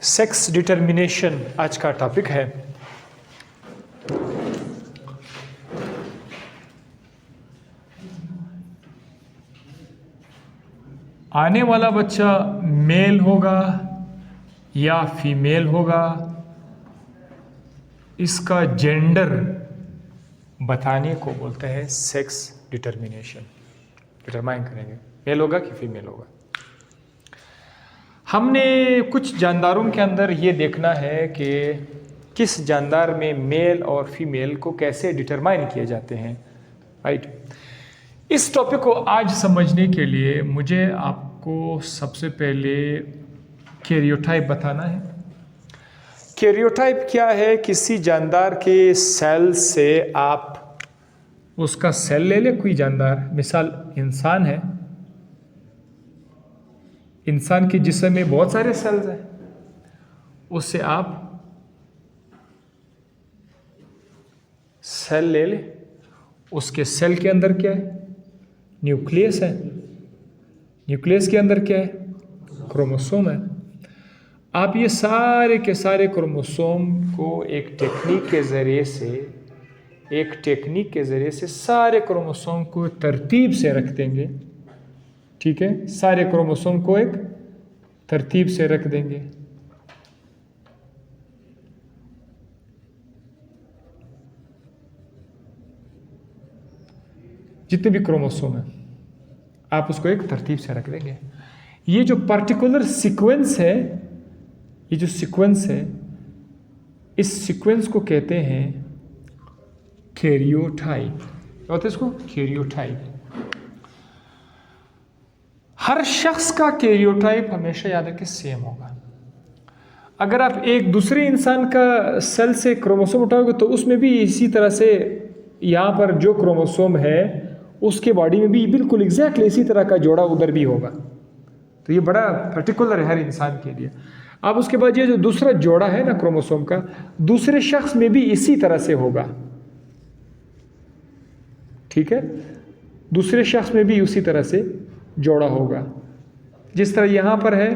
Sex determination आज का topic है। आने वाला बच्चा मेल होगा या फीमेल होगा, इसका जेंडर बताने को बोलते हैं सेक्स डिटर्मिनेशन। डिटरमाइन करेंगे मेल होगा कि फीमेल होगा। हमने कुछ जानदारों के अंदर ये देखना है कि किस जानदार में मेल और फीमेल को कैसे डिटरमाइन किए जाते हैं, राइट। इस टॉपिक को आज समझने के लिए मुझे आपको सबसे पहले कैरियोटाइप बताना है। कैरियोटाइप क्या है? किसी जानदार के सेल से आप उसका सेल ले ले, कोई जानदार, मिसाल इंसान है, इंसान के जिस्म में बहुत सारे सेल्स हैं, उससे आप सेल ले ले, उसके सेल के अंदर क्या है? न्यूक्लियस है, न्यूक्लियस के अंदर क्या है? क्रोमोसोम है। आप ये सारे के सारे क्रोमोसोम को एक टेक्निक के ज़रिए से सारे क्रोमोसोम को तरतीब से रख देंगे, ठीक है। सारे क्रोमोसोम को एक तरतीब से रख देंगे। जितने भी क्रोमोसोम हैं आप उसको एक तरतीब से रख देंगे। ये जो पर्टिकुलर सीक्वेंस है, ये जो सीक्वेंस है, इस सीक्वेंस को कहते हैं कैरियोटाइप। क्या होता है इसको? कैरियोटाइप। हर शख्स का कैरियोटाइप हमेशा याद रखें सेम होगा। अगर आप एक दूसरे इंसान का सेल से क्रोमोसोम उठाओगे तो उसमें भी इसी तरह से यहाँ पर जो क्रोमोसोम है उसके बॉडी में भी बिल्कुल एग्जैक्टली इसी तरह का जोड़ा उधर भी होगा। तो ये बड़ा पर्टिकुलर है हर इंसान के लिए। अब उसके बाद ये जो दूसरा जोड़ा है ना क्रोमोसोम का, दूसरे शख्स में भी इसी तरह से होगा, ठीक है। दूसरे शख्स में भी उसी तरह से जोड़ा होगा। जिस तरह यहां पर है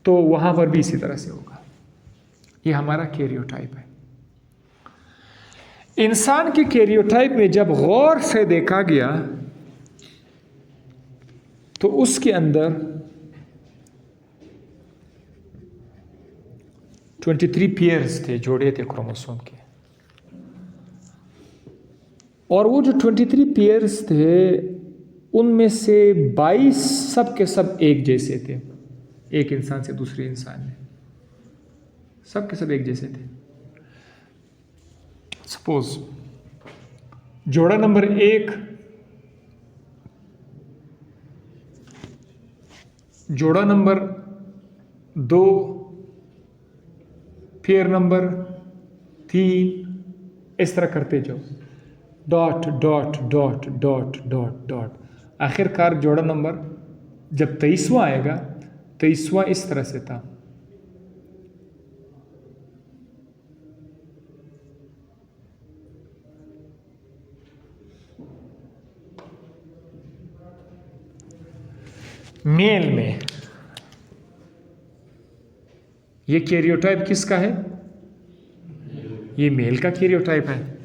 तो वहां पर भी इसी तरह से होगा। ये हमारा कैरियोटाइप है। इंसान के कैरियोटाइप में जब गौर से देखा गया तो उसके अंदर 23 पेयर्स थे, जोड़े थे क्रोमोसोम के। और वो जो 23 पेयर्स थे उनमें से 22 सब के सब एक जैसे थे। एक इंसान से दूसरे इंसान में सब के सब एक जैसे थे। सपोज जोड़ा नंबर 1, जोड़ा नंबर 2, पेयर नंबर 3, इस तरह करते जाओ, dot dot dot dot dot dot. आखिरकार जोड़ा नंबर जब 23वां आएगा, 23वां इस तरह से था। मेल में ये कैरियोटाइप किसका है? ये मेल का कैरियोटाइप है।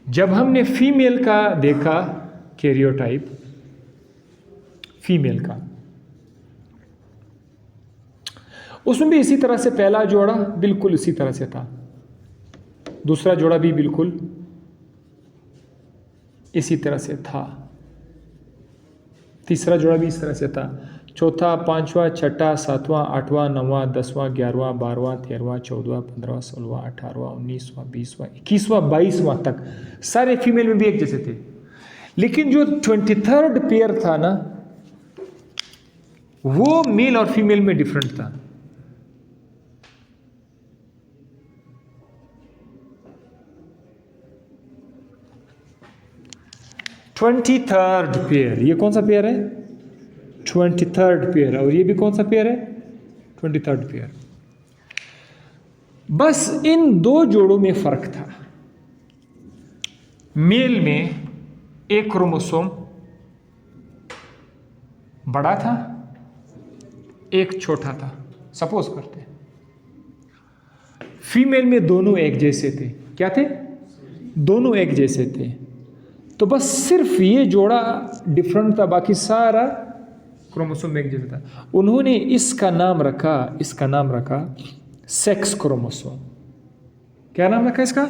जब हमने फीमेल का देखा कैरियोटाइप, फीमेल का, उसमें भी इसी तरह से पहला जोड़ा बिल्कुल इसी तरह से था, दूसरा जोड़ा भी बिल्कुल इसी तरह से था, तीसरा जोड़ा भी इस तरह से था, चौथा, पांचवा, छठा, सातवां, आठवां, नौवां, 10वां, 11वां, 12वां, 13वां, 14वां, 15वां, 16वां, 18वां, 19वां, 20वां, 21वां, 22वां तक सारे फीमेल में भी एक जैसे थे। लेकिन जो 23rd पेयर था ना, वो मेल और फीमेल में डिफरेंट था। ट्वेंटी-थर्ड पेयर, ये कौन सा पेयर है? 23rd pair. और ये भी कौन सा पेयर है? 23rd pair. बस इन दो जोड़ों में फर्क था। मेल में एक क्रोमोसोम बड़ा था एक छोटा था, सपोज करते हैं। फीमेल में दोनों एक जैसे थे। क्या थे? दोनों एक जैसे थे। तो बस सिर्फ ये जोड़ा डिफरेंट था, बाकी सारा क्रोमोसोम एक जैसा था। उन्होंने इसका नाम रखा सेक्स क्रोमोसोम। क्या नाम रखा इसका?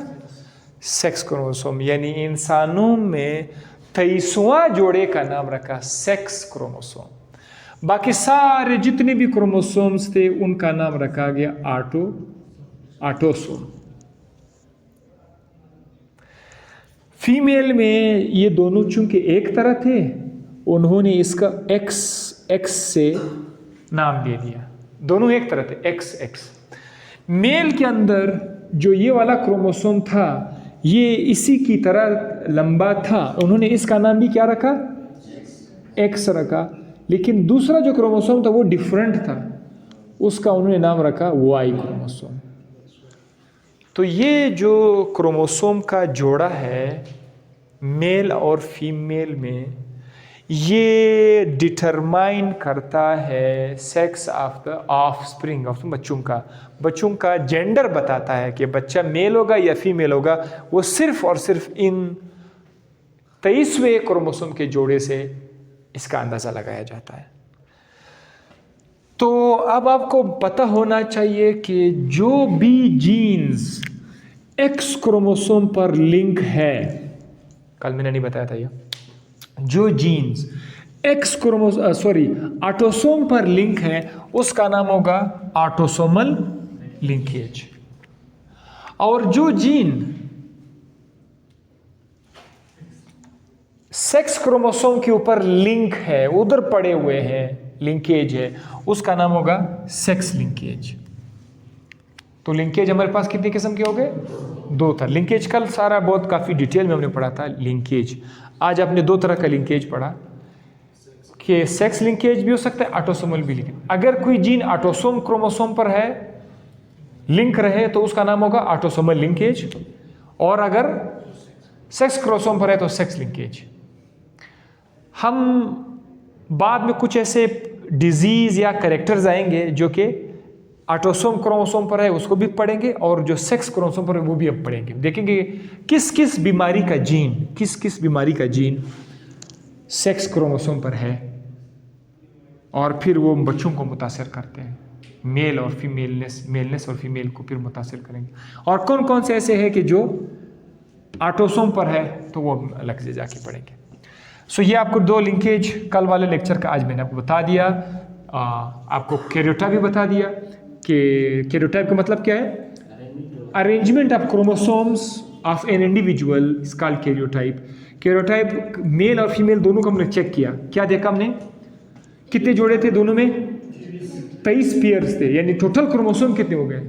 Sex chromosome. यानी इंसानों में 23वां जोड़े का नाम रखा सेक्स क्रोमोसोम। बाकी सारे जितने भी क्रोमोसोम्स थे उनका नाम रखा गया ऑटोसोम। फीमेल में ये दोनों चूंकि एक तरह थे, उन्होंने इसका एक्स से नाम दे दिया। दोनों एक तरह थे, एक्स। मेल के अंदर जो ये वाला क्रोमोसोम था, ये इसी की तरह लंबा था, उन्होंने इसका नाम भी क्या रखा? एक्स रखा। लेकिन दूसरा जो क्रोमोसोम था वो डिफरेंट था, उसका उन्होंने नाम रखा वाई क्रोमोसोम। तो ये जो क्रोमोसोम का जोड़ा है मेल और फीमेल में, ये डिटरमाइन करता है sex of the offspring, of बच्चों का जेंडर बताता है कि बच्चा मेल होगा या फीमेल होगा। वो सिर्फ और सिर्फ इन 23वें क्रोमोसोम के जोड़े से इसका अंदाजा लगाया जाता है। तो अब आपको पता होना चाहिए कि जो भी जीन्स एक्स क्रोमोसोम पर लिंक है, कल मैंने नहीं बताया था ये, जो जीन्स ऑटोसोम पर लिंक है उसका नाम होगा ऑटोसोमल लिंकेज। और जो जीन सेक्स क्रोमोसोम के ऊपर लिंक है, उधर पड़े हुए हैं, लिंकेज है, उसका नाम होगा सेक्स लिंकेज। तो लिंकेज हमारे पास कितने किस्म के हो गए? 2 था। लिंकेज कल सारा बहुत काफ़ी डिटेल में हमने पढ़ा था लिंकेज। आज आपने 2 तरह का लिंकेज पढ़ा कि सेक्स लिंकेज भी हो सकता है, ऑटोसोमल भी लिंकेज। अगर कोई जीन ऑटोसोम क्रोमोसोम पर है, लिंक रहे, तो उसका नाम होगा ऑटोसोमल लिंकेज। और अगर सेक्स क्रोमोसोम पर है तो सेक्स लिंकेज। हम बाद में कुछ ऐसे डिजीज या कैरेक्टर्स आएंगे जो कि ऑटोसोम क्रोमोसोम पर है, उसको भी पढ़ेंगे, और जो सेक्स क्रोमोसोम पर है वो भी अब पढ़ेंगे। देखेंगे किस किस बीमारी का जीन सेक्स क्रोमोसोम पर है, और फिर वो बच्चों को मुतासर करते हैं। मेल और मेलनेस और फीमेल को फिर मुतासर करेंगे। और कौन कौन से ऐसे हैं कि जो ऑटोसोम पर है, तो वो अलग से जाके पढ़ेंगे। सो ये आपको 2 लिंकेज कल वाले लेक्चर का आज मैंने आपको बता दिया। आपको कैरियोटाइप भी बता दिया कि कैरियोटाइप का मतलब क्या है? Arrangement of chromosomes of an individual is called karyotype. Karyotype male और फीमेल दोनों को हमने चेक किया। क्या देखा हमने? कितने जोड़े थे दोनों में? 23 पेयर्स थे। यानी टोटल क्रोमोसोम कितने हो गए?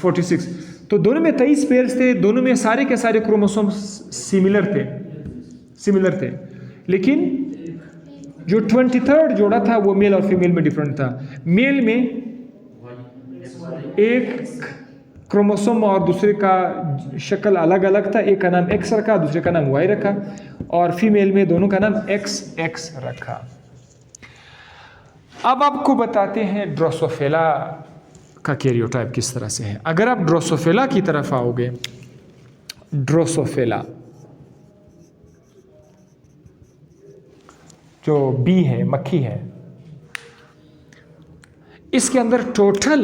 46। तो दोनों में 23 पेयर्स थे, दोनों में सारे के सारे क्रोमोसोम सिमिलर थे। लेकिन जो 23rd जोड़ा था वो मेल और फीमेल में डिफरेंट था। मेल में एक क्रोमोसोम और दूसरे का शक्ल अलग अलग था, एक का नाम एक्स रखा, दूसरे का नाम वाई रखा, और फीमेल में दोनों का नाम एक्स रखा। अब आपको बताते हैं ड्रोसोफिला का कैरियोटाइप किस तरह से है। अगर आप ड्रोसोफिला की तरफ आओगे, ड्रोसोफिला जो बी है, मक्खी है, इसके अंदर टोटल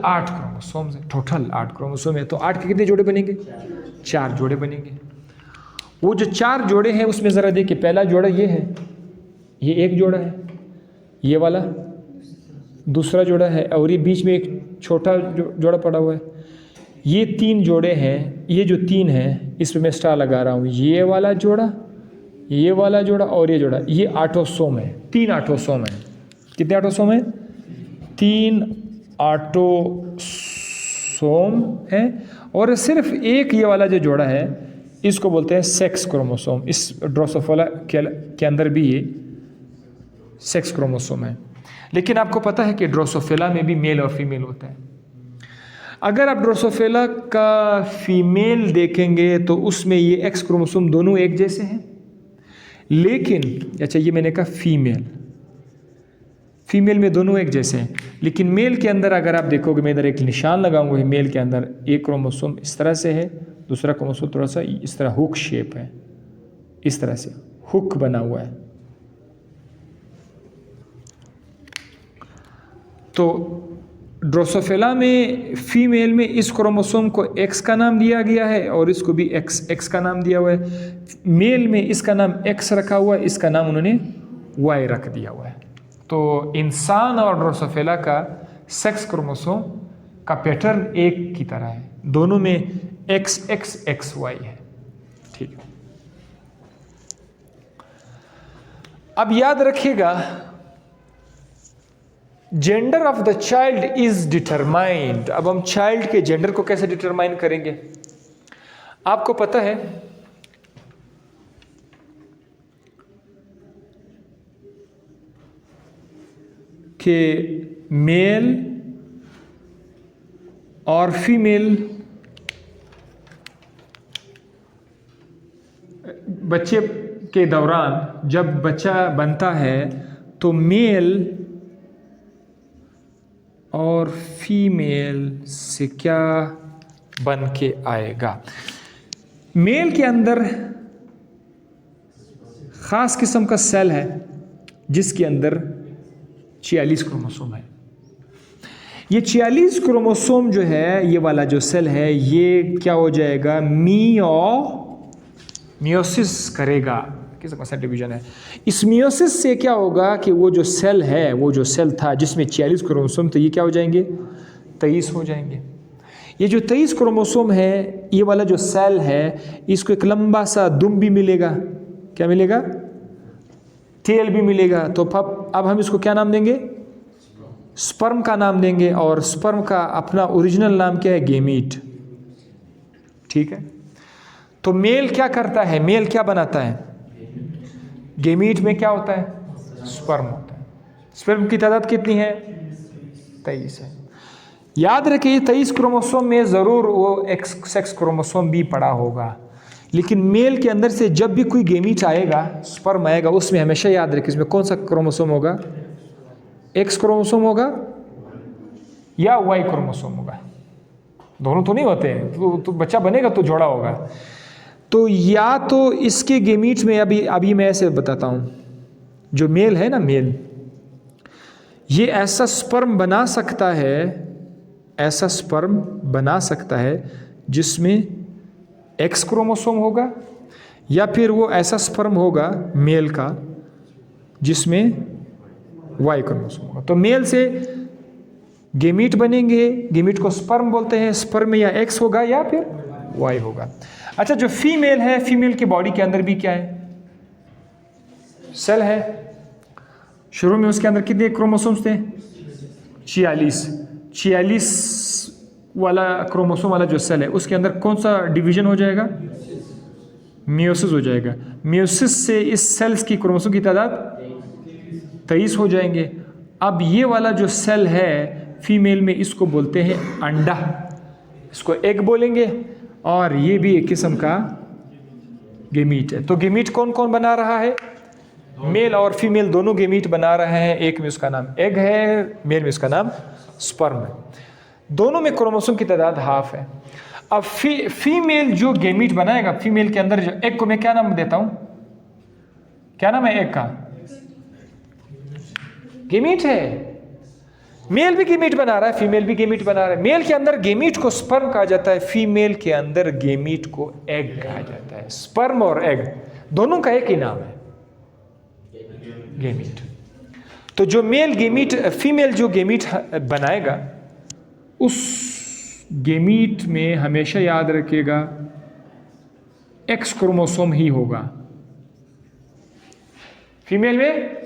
8 क्रोमोसोम है। टोटल 8 क्रोमोसोम है, तो 8 के कितने जोड़े बनेंगे? 4 जोड़े बनेंगे। वो जो 4 जोड़े हैं उसमें ज़रा देखिए, पहला जोड़ा ये है, ये एक जोड़ा है, ये वाला दूसरा जोड़ा है, और ये बीच में एक छोटा जोड़ा पड़ा हुआ है। ये 3 जोड़े हैं। ये जो 3 हैं इसमें मैं स्टार लगा रहा हूँ। ये वाला जोड़ा, ये वाला जोड़ा और ये जोड़ा, ये ऑटोसोम है। 3 ऑटोसोम है। कितने ऑटोसोम है? 3 ऑटोसोम है। और सिर्फ एक ये वाला जो जोड़ा है इसको बोलते हैं सेक्स क्रोमोसोम। इस ड्रोसोफिला के अंदर भी ये सेक्स क्रोमोसोम है। लेकिन आपको पता है कि ड्रोसोफिला में भी मेल और फीमेल होता है। अगर आप ड्रोसोफिला का फीमेल देखेंगे तो उसमें ये एक्स क्रोमोसोम दोनों एक जैसे हैं, लेकिन अच्छा ये मैंने कहा फीमेल में दोनों एक जैसे हैं, लेकिन मेल के अंदर अगर आप देखोगे, मैं इधर एक निशान लगाऊंगा, मेल के अंदर एक क्रोमोसोम इस तरह से है, दूसरा क्रोमोसोम थोड़ा सा इस तरह हुक शेप है, इस तरह से हुक बना हुआ है। तो ड्रोसोफिला में फीमेल में इस क्रोमोसोम को एक्स का नाम दिया गया है और इसको भी एक्स का नाम दिया हुआ है। मेल में इसका नाम एक्स रखा हुआ है, इसका नाम उन्होंने वाई रख दिया हुआ है। तो इंसान और ड्रोसोफिला का सेक्स क्रोमोसोम का पैटर्न एक की तरह है, दोनों में एक्स एक्स एक्स वाई है। ठीक है, अब याद रखिएगा gender of the child is determined. अब हम चाइल्ड के जेंडर को कैसे डिटरमाइन करेंगे? आपको पता है कि मेल और फीमेल बच्चे के दौरान जब बच्चा बनता है तो मेल और फीमेल से क्या बन के आएगा? मेल के अंदर खास किस्म का सेल है जिसके अंदर 46 क्रोमोसोम है। ये 46 क्रोमोसोम जो है, ये वाला जो सेल है, ये क्या हो जाएगा? मियोसिस करेगा। किस सा डिवीजन है? इस मियोसिस से क्या होगा कि वो जो सेल है, वो जो सेल था जिसमें 46 क्रोमोसोम, तो ये क्या हो जाएंगे? 23 हो जाएंगे। ये जो 23 क्रोमोसोम है, ये वाला जो सेल है, इसको एक लंबा सा दुम भी मिलेगा। क्या मिलेगा? टेल भी मिलेगा। तो अब हम इसको क्या नाम देंगे? स्पर्म का नाम देंगे। और स्पर्म का अपना ओरिजिनल नाम क्या है? गेमीट। ठीक है, तो मेल क्या करता है? मेल क्या बनाता है? गेमीट में क्या होता है? स्पर्म होता है। स्पर्म की तादाद कितनी है? 23 है। याद रखिए 23 क्रोमोसोम में ज़रूर वो एक्स क्रोमोसोम भी पड़ा होगा, लेकिन मेल के अंदर से जब भी कोई गेमीट आएगा, स्पर्म आएगा, उसमें हमेशा याद रखिए इसमें कौन सा क्रोमोसोम होगा? एक्स क्रोमोसोम होगा या वाई क्रोमोसोम होगा? दोनों तो नहीं होते हैं। तो बच्चा बनेगा तो जोड़ा होगा। तो या तो इसके गेमीट में, अभी मैं ऐसे बताता हूँ, जो मेल है ना, मेल ये ऐसा स्पर्म बना सकता है, ऐसा स्पर्म बना सकता है जिसमें एक्स क्रोमोसोम होगा, या फिर वो ऐसा स्पर्म होगा मेल का जिसमें वाई क्रोमोसोम होगा। तो मेल से गेमीट बनेंगे, गेमीट को स्पर्म बोलते हैं। स्पर्म में या एक्स होगा या फिर वाई होगा। अच्छा, जो फीमेल है, फीमेल की बॉडी के अंदर भी क्या है? सेल है। शुरू में उसके अंदर कितने क्रोमोसोम्स थे? 46 वाला क्रोमोसोम वाला जो सेल है, उसके अंदर कौन सा डिवीजन हो जाएगा? मियोसिस हो जाएगा। मियोसिस से इस सेल्स की क्रोमोसोम की तादाद 23 हो जाएंगे। अब ये वाला जो सेल है फीमेल में, इसको बोलते हैं अंडा, इसको एग बोलेंगे, और ये भी एक किस्म का गेमीट है। तो गेमीट कौन कौन बना रहा है? मेल और फीमेल दोनों गेमीट बना रहे हैं। एक में उसका नाम एग है, मेल में उसका नाम स्पर्म है। दोनों में क्रोमोसोम की तादाद हाफ है। अब फीमेल जो गेमीट बनाएगा, फीमेल के अंदर जो एग को मैं क्या नाम देता हूं? क्या नाम है एग का? गेमीट है। मेल भी गेमीट बना रहा है, फीमेल भी गेमीट बना रहा है। मेल के अंदर गेमीट को स्पर्म कहा जाता है, फीमेल के अंदर गेमीट को एग कहा जाता है। स्पर्म और एग दोनों का एक ही नाम है, गेमीट। तो जो मेल गेमीट, फीमेल जो गेमीट बनाएगा, उस गेमीट में हमेशा याद रखिएगा एक्स क्रोमोसोम ही होगा। फीमेल में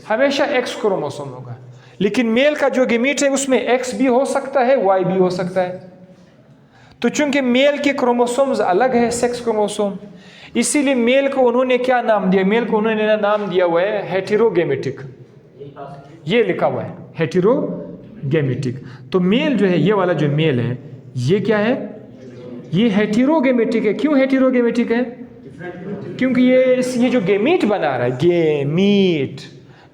हमेशा एक्स क्रोमोसोम होगा, लेकिन मेल का जो गेमीट है उसमें एक्स भी हो सकता है, वाई भी हो सकता है। तो चूंकि मेल के क्रोमोसोम्स अलग है, सेक्स क्रोमोसोम, इसीलिए मेल को उन्होंने क्या नाम दिया? मेल को उन्होंने नाम दिया हुआ है हेटेरोगेमेटिक। ये लिखा हुआ है हेटेरोगेमेटिक। तो मेल जो है, ये वाला जो मेल है, ये क्या है? ये हेटेरोगेमेटिक है। क्यों हेटेरोगेमेटिक है? क्योंकि ये जो गेमीट बना रहा है, गेमीट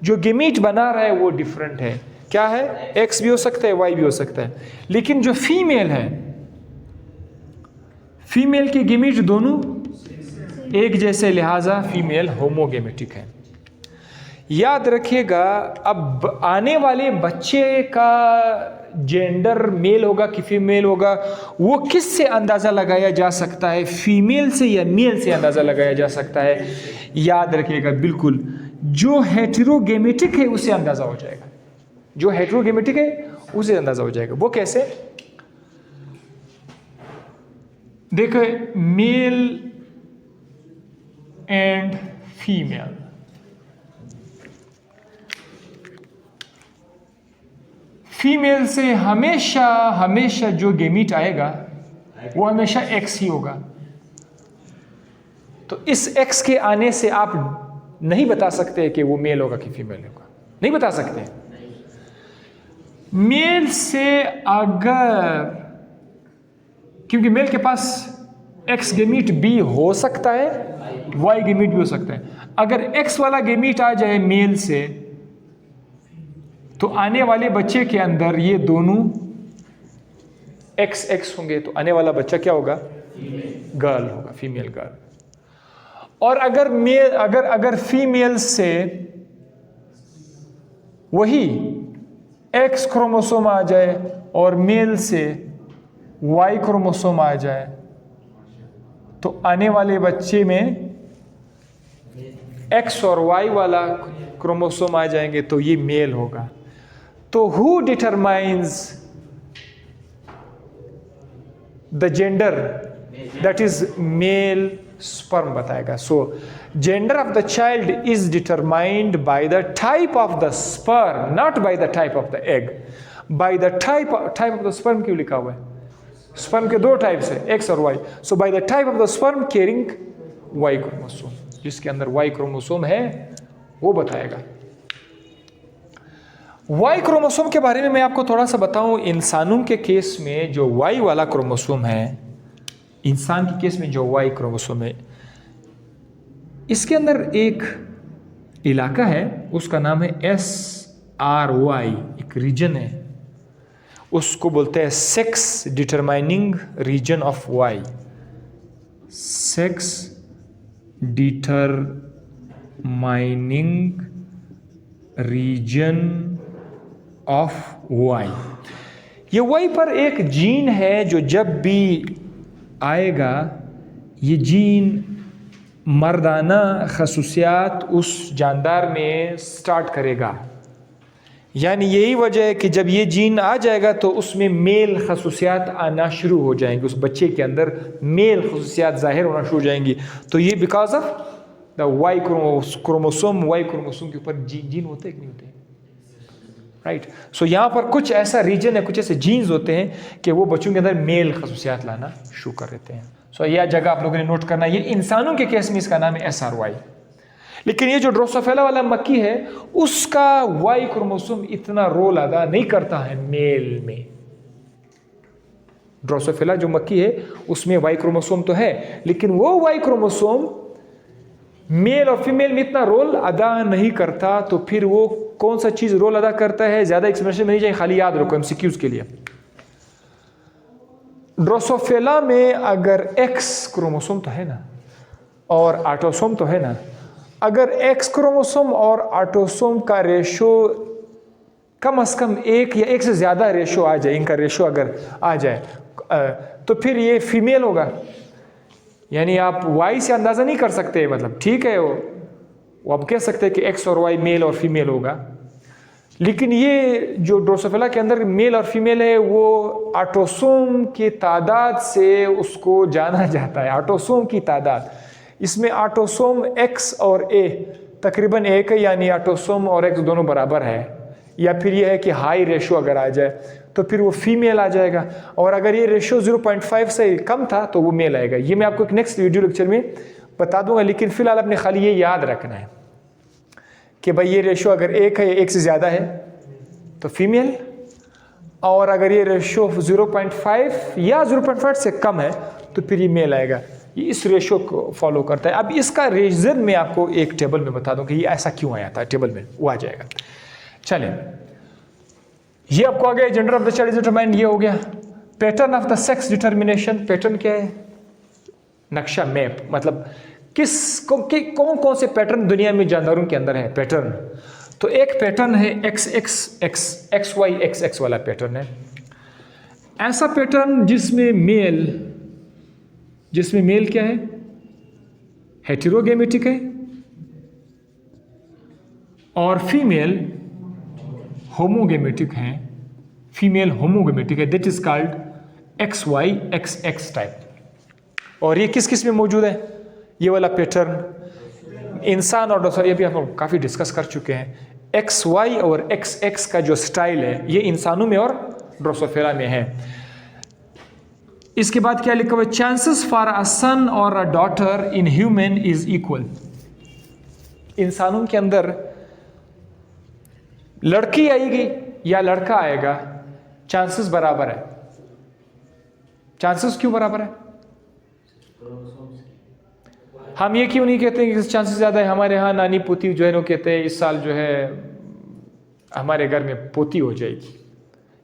जो गेमीट बना रहा है वो डिफरेंट है। क्या है? एक्स भी हो सकता है, वाई भी हो सकता है। लेकिन जो फीमेल है, फीमेल के गेमीट दोनों एक जैसे, लिहाजा फीमेल होमोगेमेटिक है। याद रखिएगा, अब आने वाले बच्चे का जेंडर मेल होगा कि फीमेल होगा, वो किस से अंदाज़ा लगाया जा सकता है? फीमेल से या मेल से अंदाज़ा लगाया जा सकता है? याद रखिएगा बिल्कुल, जो हेटेरोगेमेटिक है उसे अंदाज़ा हो जाएगा। जो हेटेरोगेमेटिक है उसे अंदाज़ा हो जाएगा। वो कैसे? देखो, मेल एंड फीमेल, फीमेल से हमेशा जो गेमीट आएगा वो हमेशा एक्स ही होगा। तो इस एक्स के आने से आप नहीं बता सकते कि वो मेल होगा कि फीमेल होगा, नहीं बता सकते। मेल से अगर, क्योंकि मेल के पास एक्स गेमीट भी हो सकता है, वाई गेमीट भी हो सकता है। अगर एक्स वाला गेमीट आ जाए मेल से, तो आने वाले बच्चे के अंदर ये दोनों एक्स एक्स होंगे, तो आने वाला बच्चा क्या होगा? गर्ल होगा, फीमेल गर्ल। और अगर मेल, अगर फीमेल से वही एक्स क्रोमोसोम आ जाए और मेल से वाई क्रोमोसोम आ जाए, तो आने वाले बच्चे में एक्स और वाई वाला क्रोमोसोम आ जाएंगे, तो ये मेल होगा। तो who determines the gender? That is male sperm बताएगा। So gender of the child is determined by the type of the sperm, not by the type of the egg. By the type of the sperm क्यों लिखा हुआ है? Sperm के दो types है, X और Y. So by the type of the sperm carrying Y chromosome, जिसके अंदर वाई क्रोमोसोम है वो बताएगा। वाई क्रोमोसोम के बारे में मैं आपको थोड़ा सा बताऊं। इंसानों के केस में जो वाई वाला क्रोमोसोम है, इंसान के केस में जो वाई क्रोमोसोम है, इसके अंदर एक इलाका है, उसका नाम है SRY, एक रीजन है, उसको बोलते हैं sex determining region of Y. Sex determining region of Y. ये वाई पर एक जीन है जो जब भी आएगा, ये जीन मर्दाना खसूसियात उस जानदार में स्टार्ट करेगा। यानी यही वजह है कि जब ये जीन आ जाएगा तो उसमें मेल खसूसियात आना शुरू हो जाएंगी, उस बच्चे के अंदर मेल खसूसियात ज़ाहिर होना शुरू हो जाएंगी। तो ये because of the Y chromosome, Y chromosome के ऊपर जीन होते हैं कि नहीं होते? राइट। सो यहाँ पर कुछ ऐसा रीजन है, कुछ ऐसे जीन्स होते हैं कि वो बच्चों के अंदर मेल खसूसियात लाना शुरू कर देते हैं। सो यह जगह आप लोगों ने नोट करना, ये इंसानों के केस में इसका नाम है SRY। लेकिन ये जो ड्रोसोफिला वाला मक्खी है, उसका वाई क्रोमोसोम इतना रोल अदा नहीं करता है मेल में। ड्रोसोफिला जो मक्खी है उसमें वाई क्रोमोसोम तो है, लेकिन वो वाई क्रोमोसोम मेल और फीमेल में इतना रोल अदा नहीं करता। तो फिर वो कौन सा चीज रोल अदा करता है, ज्यादा एक्सप्लेनेशन में नहीं चाहिए, खाली याद रखो MCQs के लिए। ड्रोसोफिला में अगर एक्स क्रोमोसोम तो है ना और ऑटोसोम तो है ना, अगर एक्स क्रोमोसोम और ऑटोसोम का रेशो कम से कम एक या एक से ज़्यादा रेशो आ जाए, इनका रेशो अगर आ जाए, तो फिर ये फीमेल होगा। यानी आप वाई से अंदाज़ा नहीं कर सकते, मतलब ठीक है वो आप कह सकते हैं कि एक्स और वाई मेल और फीमेल होगा, लेकिन ये जो ड्रोसोफिला के अंदर मेल और फीमेल है वो ऑटोसोम की तादाद से उसको जाना जाता है। ऑटोसोम की तादाद, इसमें ऑटोसोम एक्स और ए तकरीबन एक है, यानी ऑटोसोम और एक्स दोनों बराबर है। या फिर ये है कि हाई रेशो अगर आ जाए तो फिर वो फीमेल आ जाएगा, और अगर ये रेशो 0.5 से कम था तो वो मेल आएगा। ये मैं आपको एक नेक्स्ट वीडियो लेक्चर में बता दूंगा, लेकिन फिलहाल अपने खाली ये याद रखना है कि भाई ये रेशो अगर एक है, एक से ज़्यादा है तो फीमेल, और अगर ये रेशो 0.5 या 0.5 से कम है तो फिर ये मेल आएगा। ये इस रेशो को फॉलो करता है। अब इसका रीज़न मैं आपको एक टेबल में बता दूं कि ये ऐसा क्यों आया था, टेबल में वो आ जाएगा। चलें, ये आपको आ गया, gender of the child is determined, ये हो गया। Pattern of the sex determination, pattern क्या है? नक्शा, मैप, मतलब कौन कौन से पैटर्न दुनिया में जानवरों के अंदर है, पैटर्न। तो एक पैटर्न है X X X X Y X X वाला पैटर्न है। ऐसा पैटर्न जिसमें मेल क्या है? हेटेरोगेमेटिक है, और फीमेल होमोगेमेटिक है, that is called X Y X X type. और ये किस किस में मौजूद है? ये वाला पैटर्न इंसान और ये भी हम काफ़ी डिस्कस कर चुके हैं। एक्स वाई और एक्स एक्स का जो स्टाइल है ये इंसानों में और ड्रोसोफिला में है। इसके बाद क्या लिखा हुआ है? चांसेस फॉर अ सन और a daughter in human is equal. इंसानों के अंदर लड़की आएगी या लड़का आएगा, चांसेस बराबर है। चांसेस क्यों बराबर है? हम ये क्यों नहीं कहते कि चांसेस ज़्यादा है? हमारे यहाँ नानी पोती जो है वो कहते हैं इस साल जो है हमारे घर में पोती हो जाएगी,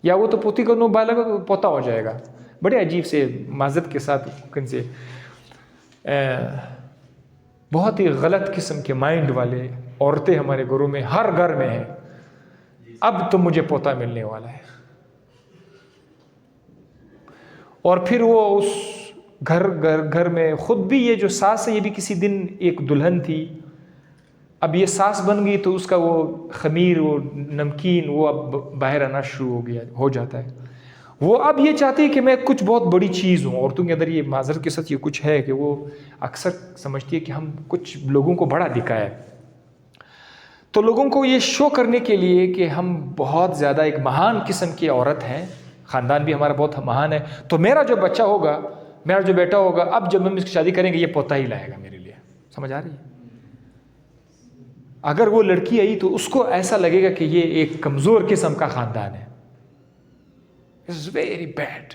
या वो तो पोती को नो बालक पोता हो जाएगा। बड़े अजीब से माजरत के साथ से बहुत ही गलत किस्म के माइंड वाले औरतें हमारे घरों में, हर घर में हैं। अब तो मुझे पोता मिलने वाला है, और फिर वो उस घर में खुद भी, ये जो सास है ये भी किसी दिन एक दुल्हन थी, अब ये सास बन गई तो उसका वो खमीर, वो नमकीन, वो अब बाहर आना शुरू हो जाता है। वो अब ये चाहती है कि मैं कुछ बहुत बड़ी चीज़ हूँ। औरतों के अंदर ये माजरत के साथ ये कुछ है कि वो अक्सर समझती है कि हम कुछ लोगों को बड़ा दिखाए, तो लोगों को ये शो करने के लिए कि हम बहुत ज़्यादा एक महान किस्म की औरत हैं, ख़ानदान भी हमारा बहुत महान है, तो मेरा जो बच्चा होगा, मेरा जो बेटा होगा, अब जब हम इसकी शादी करेंगे ये पोता ही लाएगा मेरे लिए। समझ आ रही है? अगर वो लड़की आई तो उसको ऐसा लगेगा कि ये एक कमज़ोर किस्म का ख़ानदान है। It's very bad.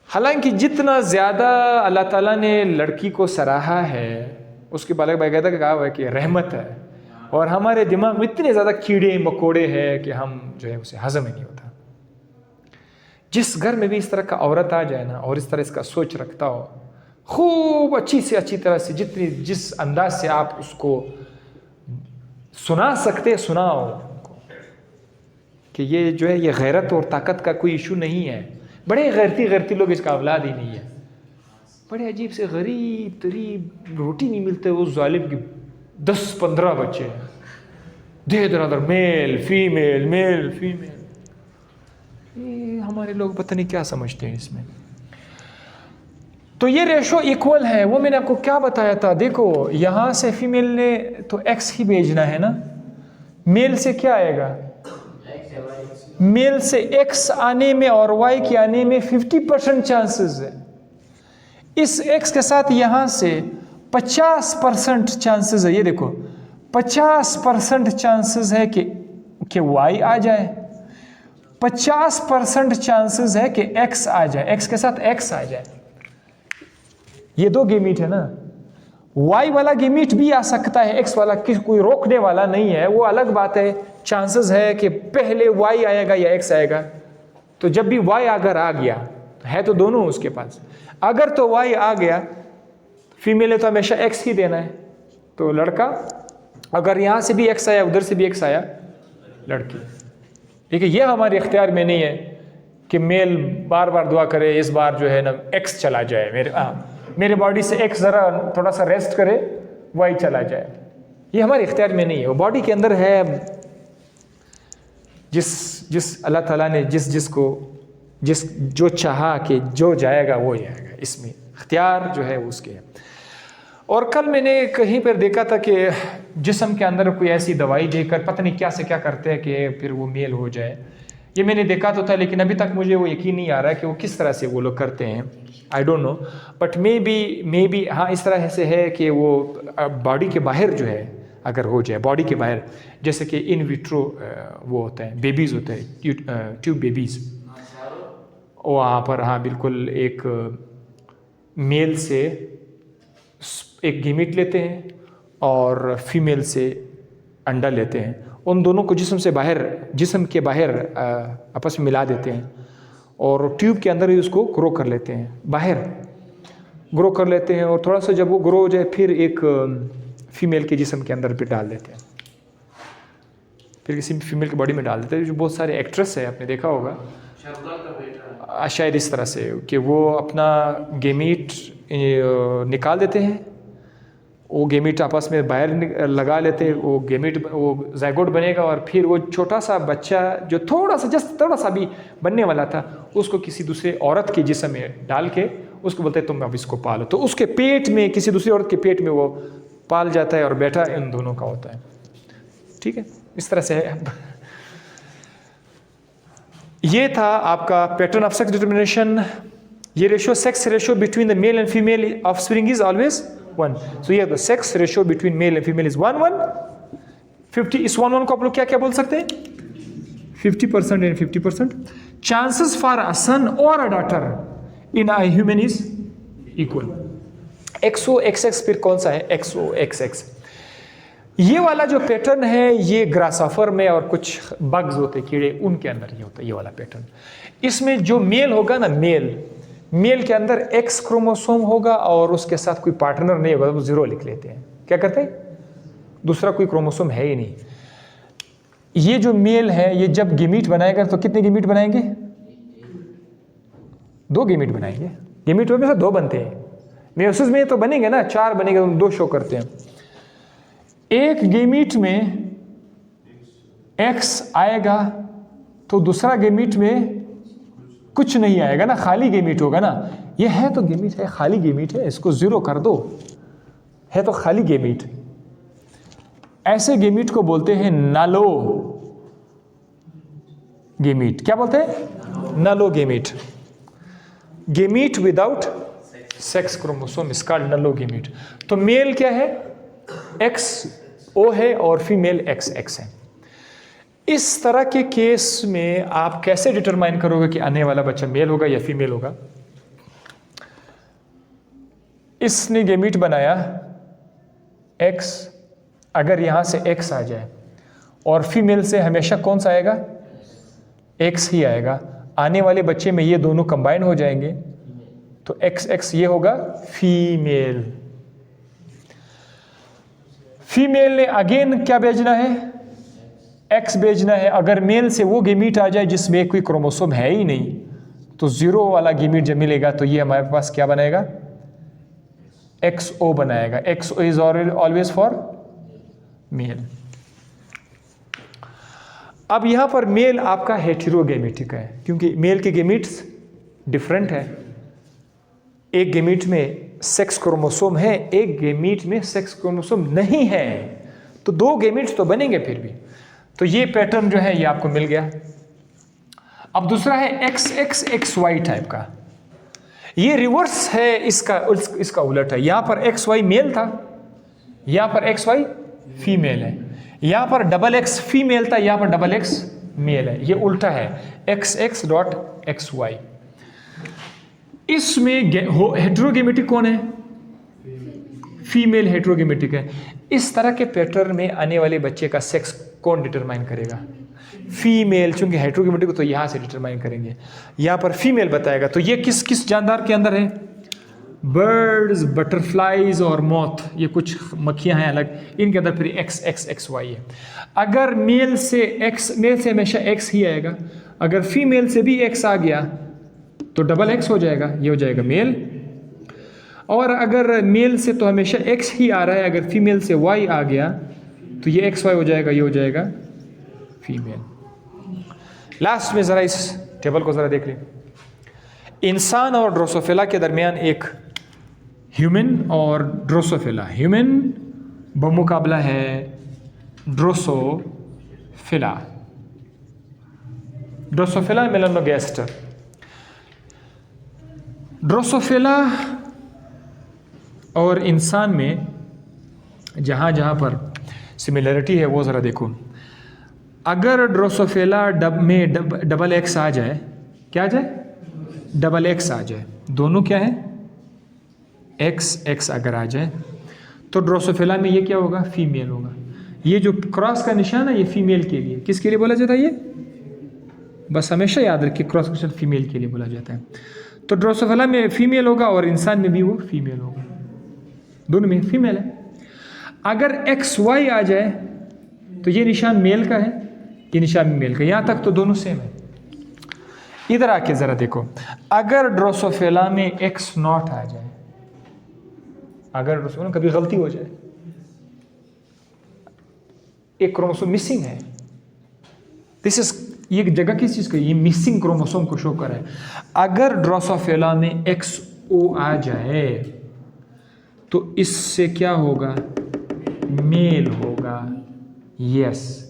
हालांकि जितना ज़्यादा अल्लाह ताला ने लड़की को सराहा है, उसके बाकायदा कहा हुआ है कि रहमत है, और हमारे दिमाग में इतने ज़्यादा कीड़े मकोड़े हैं कि हम जो है उसे हज़म ही नहीं होता। जिस घर में भी इस तरह का औरत आ जाए ना, और इस तरह इसका सोच रखता हो, खूब अच्छी से अच्छी तरह से जिस अंदाज से आप उसको सुना सकते सुनाओ कि ये जो है ये गैरत और ताकत का कोई इशू नहीं है। बड़े गैरती लोग इसका औलाद ही नहीं है, बड़े अजीब से गरीब तरीब, रोटी नहीं मिलते उस जालिम की 10-15 बच्चे हैं, दे दर मेल फीमेल। ये हमारे लोग पता नहीं क्या समझते हैं इसमें। तो ये रेशो इक्वल है। वो मैंने आपको क्या बताया था, देखो यहाँ से फीमेल ने तो एक्स ही भेजना है ना, मेल से क्या आएगा? मेल से एक्स आने में और वाई के आने में 50% चांसेस है। इस एक्स के साथ यहाँ से 50% चांसेस है। ये देखो 50% चांसेस है कि वाई आ जाए, 50% चांसेस है कि एक्स आ जाए, एक्स के साथ एक्स आ जाए। ये दो गेमीट है ना, वाई वाला गेमीट भी आ सकता है, एक्स वाला कोई रोकने वाला नहीं है, वो अलग बात है। चांसेस है कि पहले वाई आएगा या एक्स आएगा, तो जब भी वाई अगर आ गया है तो दोनों उसके पास, अगर तो वाई आ गया, फीमेल है तो हमेशा एक्स ही देना है, तो लड़का, अगर यहाँ से भी एक्स आया उधर से भी एक्स आया, लड़की। देखिए ये हमारे इख्तियार में नहीं है कि मेल बार बार दुआ करे इस बार जो है ना एक्स चला जाए, मेरे बॉडी से एक्स ज़रा थोड़ा सा रेस्ट करे, वाई चला जाए। ये हमारे इख्तियार में नहीं है, वो बॉडी के अंदर है। जिस अल्लाह ताला ने जो चाहा कि जो जाएगा वो जाएगा, इसमें इख्तियार जो है उसके है। और कल मैंने कहीं पर देखा था कि जिस्म के अंदर कोई ऐसी दवाई देकर पता नहीं क्या से क्या करते हैं कि फिर वो मेल हो जाए। ये मैंने देखा तो था, लेकिन अभी तक मुझे वो यकीन नहीं आ रहा है कि वो किस तरह से वो लोग करते हैं। I don't know, but may be हाँ इस तरह से है कि वो बॉडी के बाहर जो है अगर हो जाए, बॉडी के बाहर, जैसे कि इन विट्रो वो होता है, बेबीज़ होते हैं, ट्यूब बेबीज़, वहाँ पर हाँ बिल्कुल एक मेल से एक गीमीट लेते हैं और फीमेल से अंडा लेते हैं, उन दोनों को जिस्म के बाहर आपस में मिला देते हैं और ट्यूब के अंदर ही उसको ग्रो कर लेते हैं, बाहर ग्रो कर लेते हैं। और थोड़ा सा जब वो ग्रो हो जाए फिर एक फीमेल के जिस्म के अंदर भी डाल देते हैं, फिर किसी फीमेल की बॉडी में डाल देते हैं। जो बहुत सारे एक्ट्रेस है, आपने देखा होगा शायद इस तरह से कि वो अपना गेमीट निकाल देते हैं, वो गेमीट आपस में बाहर लगा लेते हैं, वो गेमीट वो जायगोट बनेगा और फिर वो छोटा सा बच्चा जो थोड़ा सा भी बनने वाला था उसको किसी दूसरे औरत के जिस्म में डाल के उसको बोलते हैं तुम अब इसको पालो, तो उसके पेट में किसी दूसरी औरत के पेट में वो पाल जाता है और बेटा इन दोनों का होता है। ठीक है, इस तरह से है। ये था आपका पैटर्न ऑफ सेक्स डिटर्मिनेशन। ये ratio, sex ratio between the male and female offspring is always 1। सो ये the sex ratio between male and female is 1:150। इस 1:1 को आप लोग क्या क्या बोल सकते हैं? 50% एंड 50%। चांसेस फॉर अ सन और a daughter in a human is equal. XOXX फिर कौन सा है? XOXX। ये वाला जो पैटर्न है ये ग्रासऑफर में और कुछ बग्स होते कीड़े उनके अंदर ये होता है, ये वाला पैटर्न। इसमें जो मेल होगा ना, मेल के अंदर X क्रोमोसोम होगा और उसके साथ कोई पार्टनर नहीं होगा, तो 0 लिख लेते हैं। क्या करते हैं? दूसरा कोई क्रोमोसोम है ही नहीं। ये जो मेल है ये जब गेमीट बनाएगा तो कितने गेमीट बनाएंगे? 2 गेमीट बनाएंगे। गेमीट में से 2 बनते हैं, मेयोसिस में तो बनेंगे ना, 4 बनेंगे, 2 शो करते हैं। एक गेमीट में X आएगा तो दूसरा गेमीट में कुछ नहीं आएगा ना, खाली गेमीट होगा ना। ये है तो गेमीट है, खाली गेमीट है, इसको 0 कर दो, है तो खाली गेमीट। ऐसे गेमीट को बोलते हैं नलो गेमीट। क्या बोलते हैं? Nullo gamete. Gamete without sex chromosome is called nullo gamete. तो मेल क्या है? XO है और फीमेल XX है। इस तरह के केस में आप कैसे डिटरमाइन करोगे कि आने वाला बच्चा मेल होगा या फीमेल होगा? इसने गेमीट बनाया X, अगर यहां से X आ जाए और फीमेल से हमेशा कौन सा आएगा? X ही आएगा। आने वाले बच्चे में ये दोनों कंबाइन हो जाएंगे तो XX ये होगा फीमेल। फीमेल ने अगेन क्या भेजना है? X भेजना है। अगर मेल से वो गेमीट आ जाए जिसमें कोई क्रोमोसोम है ही नहीं तो 0 वाला गेमीट जब मिलेगा तो ये हमारे पास क्या बनाएगा? XO बनाएगा। XO is always for male. अब यहां पर मेल आपका हेटेरोगेमेटिक है क्योंकि मेल के गेमीट्स डिफरेंट है। एक गेमीट में सेक्स क्रोमोसोम है, एक गेमीट में सेक्स क्रोमोसोम नहीं है, तो 2 गेमीट्स तो बनेंगे फिर भी। तो ये पैटर्न जो है ये आपको मिल गया। अब दूसरा है XXXY टाइप का। ये रिवर्स है, इसका उलट है। यहां पर XY मेल था, यहां पर XY फीमेल है। यहां पर XX फीमेल था, यहां पर XX मेल है। ये उल्टा है, XX.XY। इसमें हेटेरोगेमेटिक कौन है? फीमेल हेटेरोगेमेटिक है। इस तरह के पैटर्न में आने वाले बच्चे का सेक्स कौन डिटरमाइन करेगा? फीमेल। चूंकि हेटेरोगेमेटिक तो यहां से डिटरमाइन करेंगे, यहां पर फीमेल बताएगा। तो ये किस जानदार के अंदर है? बर्ड्स, बटरफ्लाइज और मॉथ, ये कुछ मक्खियां हैं अलग, इनके अंदर फिर XXXY है। अगर मेल से हमेशा X ही आएगा, अगर फीमेल से भी X आ गया तो XX हो जाएगा, ये हो जाएगा मेल। और अगर मेल से तो हमेशा X ही आ रहा है, अगर फीमेल से Y आ गया तो ये XY हो जाएगा, ये हो जाएगा फीमेल। लास्ट में ज़रा इस टेबल को ज़रा देख लें। इंसान और ड्रोसोफिला के दरमियान एक ह्यूमन और ड्रोसोफिला, ह्यूमन बमुकाबला है ड्रोसोफिला। ड्रोसोफिला मेलानोगैस्टर। ड्रोसोफिला और इंसान में जहाँ जहाँ पर सिमिलरिटी है वो ज़रा देखो। अगर ड्रोसोफिला में XX आ जाए, क्या आ जाए? XX आ जाए। दोनों क्या है? XX अगर आ जाए तो ड्रोसोफिला में ये क्या होगा, फीमेल होगा। ये जो क्रॉस का निशान है ये फीमेल के लिए, किसके लिए बोला जाता है ये, बस हमेशा याद रखिए क्रॉस का निशान फीमेल के लिए बोला जाता है। तो ड्रोसोफिला में फीमेल होगा और इंसान में भी वो फीमेल होगा, दोनों में फीमेल है। अगर XY आ जाए तो ये निशान मेल का है, ये निशान मेल का, यहां तक तो दोनों सेम है। इधर आके जरा देखो, अगर ड्रोसोफिला में X0 आ जाए, अगर ड्रोसोफिला कभी गलती हो जाए, एक क्रोमोसोम मिसिंग है, दिस इज, ये जगह किस चीज का, ये मिसिंग क्रोमोसोम को शो कर है। अगर ड्रोसोफिला में XO आ जाए तो इससे क्या होगा, मेल होगा, यस।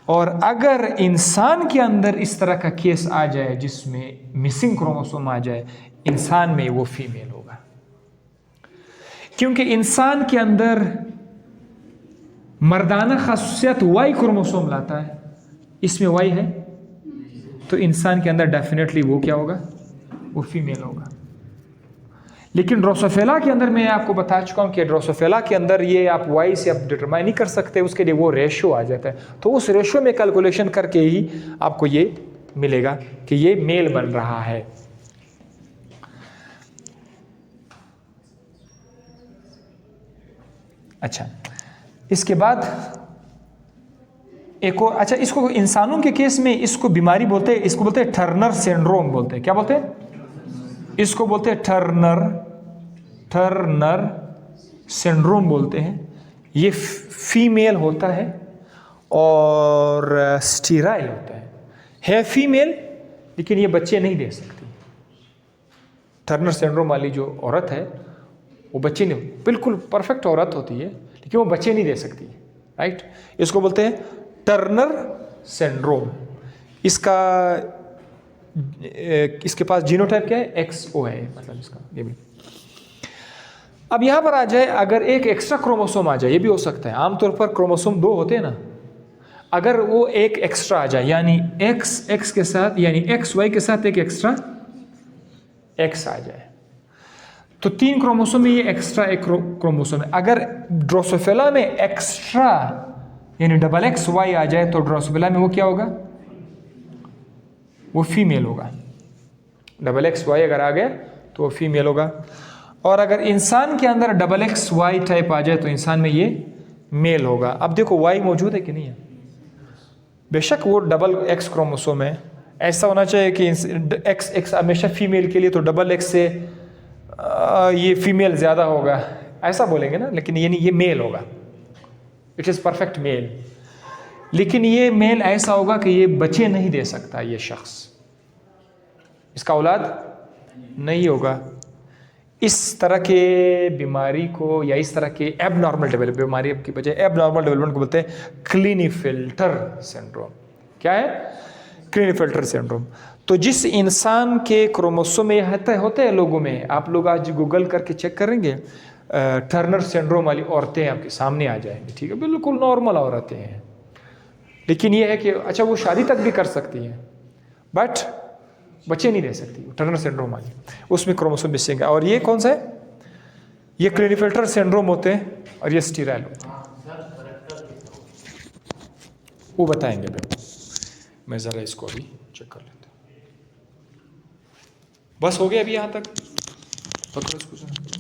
और अगर इंसान के अंदर इस तरह का केस आ जाए जिसमें मिसिंग क्रोमोसोम आ जाए, इंसान में वो फीमेल होगा, क्योंकि इंसान के अंदर मर्दाना खासियत Y क्रोमोसोम लाता है, इसमें Y है, तो इंसान के अंदर डेफिनेटली वो क्या होगा, वो फीमेल होगा। लेकिन ड्रोसोफिला के अंदर मैं आपको बता चुका हूं कि ड्रोसोफिला के अंदर ये आप Y से आप डिटरमाइन नहीं कर सकते, उसके लिए वो रेशियो आ जाता है। तो उस रेशियो में कैलकुलेशन करके ही आपको ये मिलेगा कि ये मेल बन रहा है। अच्छा, इसके बाद एक और, अच्छा इसको इंसानों के केस में इसको बीमारी बोलते हैं, इसको बोलते हैं टर्नर सिंड्रोम बोलते हैं। क्या बोलते हैं, इसको बोलते हैं टर्नर सिंड्रोम बोलते हैं। ये फीमेल होता है और स्टीराइल होता है फीमेल, लेकिन ये बच्चे नहीं दे सकती। टर्नर सिंड्रोम वाली जो औरत है वो बच्चे नहीं, बिल्कुल परफेक्ट औरत होती है लेकिन वो बच्चे नहीं दे सकती, राइट। इसको बोलते हैं टर्नर सिंड्रोम। इसके पास जीनोटाइप क्या है, XO है, मतलब इसका ये भी। अब यहां पर आ जाए, अगर एक एक्स्ट्रा क्रोमोसोम आ जाए, ये भी हो सकता है, आमतौर पर क्रोमोसोम 2 होते हैं ना, अगर वो एक एक्स्ट्रा आ जाए, यानी XX के साथ, यानी XY के साथ एक एक्स्ट्रा X आ जाए, तो 3 क्रोमोसोम में ये एक्स्ट्रा एक क्रोमोसोम है। अगर ड्रोसोफिला में एक्स्ट्रा यानी XXY आ जाए तो ड्रोसोफिला में वो क्या होगा, वो फीमेल होगा। XXY अगर आ गया तो वो फीमेल होगा। और अगर इंसान के अंदर XXY टाइप आ जाए तो इंसान में ये मेल होगा। अब देखो Y मौजूद है कि नहीं है, बेशक वो XX क्रोमोसोम है, ऐसा होना चाहिए कि XX हमेशा फीमेल के लिए, तो XX से ये फीमेल ज़्यादा होगा ऐसा बोलेंगे ना, लेकिन ये नहीं, ये मेल होगा, इट इज़ परफेक्ट मेल। लेकिन ये मेल ऐसा होगा कि ये बच्चे नहीं दे सकता, ये शख्स, इसका औलाद नहीं होगा। इस तरह के बीमारी को, या इस तरह के एबनॉर्मल डेवलपमेंट, बीमारी की बजाय एबनॉर्मल डेवलपमेंट को बोलते हैं क्लिनीफिल्टर सिंड्रोम। क्या है, क्लिनीफिल्टर सिंड्रोम। तो जिस इंसान के क्रोमोसोम में होते हैं लोगों में, आप लोग आज गूगल करके चेक करेंगे, टर्नर सिंड्रोम वाली औरतें आपके सामने आ जाएंगी, ठीक है, बिल्कुल नॉर्मल औरतें हैं, लेकिन ये है कि अच्छा वो शादी तक भी कर सकती हैं बट बच्चे नहीं दे सकती, टर्नर सिंड्रोम वाली, उसमें क्रोमोसोम मिसिंग है। और ये कौन सा है, ये क्लिनीफिल्टर सिंड्रोम होते हैं, और ये स्टीराइल होते हैं, वो बताएंगे भाई। मैं ज़रा इसको अभी चेक कर लेता हूँ। बस हो गया अभी यहाँ तक, पकड़ो इसको।